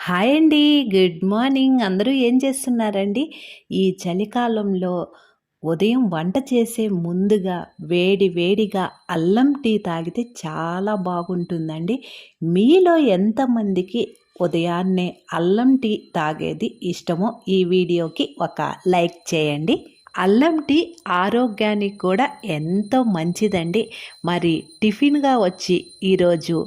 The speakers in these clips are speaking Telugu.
హాయ్ అండి. Good morning. అందరూ ఏం చేస్తున్నారండి? ఈ చలికాలంలో ఉదయం వంట చేసే ముందుగా వేడి వేడిగా అల్లం టీ తాగితే చాలా బాగుంటుందండి. మీలో ఎంతమందికి ఉదయాన్నే అల్లం టీ తాగేది ఇష్టమో ఈ వీడియోకి ఒక లైక్ చేయండి. అల్లం టీ ఆరోగ్యానికి కూడా ఎంతో మంచిదండి. మరి టిఫిన్గా వచ్చి ఈరోజు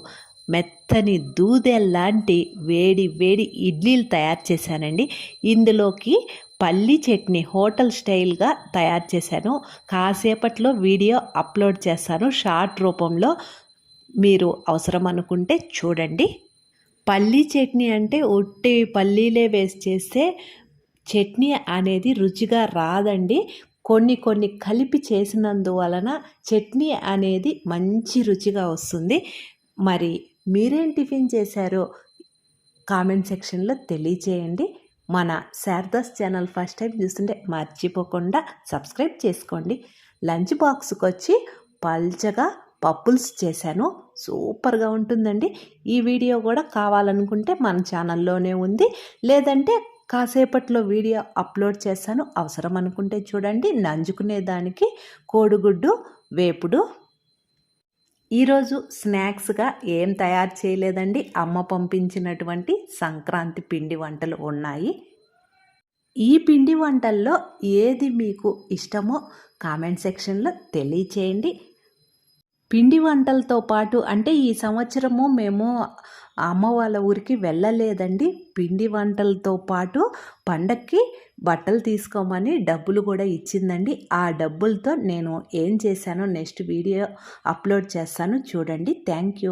మెత్తని దూదెల్లాంటి వేడి వేడి ఇడ్లీలు తయారు చేశానండి. ఇందులోకి పల్లి చట్నీ హోటల్ స్టైల్గా తయారు చేశాను. కాసేపట్లో వీడియో అప్లోడ్ చేస్తాను షార్ట్ రూపంలో. మీరు అవసరం అనుకుంటే చూడండి. పల్లీ చట్నీ అంటే ఉట్టి పల్లీలే వేసి చేస్తే చట్నీ అనేది రుచిగా రాదండి. కొన్ని కలిపి చేసినందువలన చట్నీ అనేది మంచి రుచిగా వస్తుంది. మరి మీరేం టిఫిన్ చేశారో కామెంట్ సెక్షన్లో తెలియచేయండి. మన శారదాస్ ఛానల్ ఫస్ట్ టైం చూస్తుంటే మర్చిపోకుండా సబ్స్క్రైబ్ చేసుకోండి. లంచ్ బాక్స్కి వచ్చి పల్చగా పప్పుల్స్ చేశాను. సూపర్గా ఉంటుందండి. ఈ వీడియో కూడా కావాలనుకుంటే మన ఛానల్లోనే ఉంది, లేదంటే కాసేపట్లో వీడియో అప్లోడ్ చేశాను. అవసరం అనుకుంటే చూడండి. నంజుకునే దానికి కోడిగుడ్డు వేపుడు. ఈరోజు స్నాక్స్గా ఏం తయారు చేయలేదండి. అమ్మ పంపించినటువంటి సంక్రాంతి పిండి వంటలు ఉన్నాయి. ఈ పిండి వంటల్లో ఏది మీకు ఇష్టమో కామెంట్ సెక్షన్లో తెలియచేయండి. పిండి వంటలతో పాటు అంటే ఈ సంవత్సరము మేము అమ్మ వాళ్ళ ఊరికి వెళ్ళలేదండి. పిండి వంటలతో పాటు పండక్కి బట్టలు తీసుకోమని డబ్బులు కూడా ఇచ్చిందండి. ఆ డబ్బులతో నేను ఏం చేశానో నెక్స్ట్ వీడియో అప్లోడ్ చేస్తాను చూడండి. Thank you.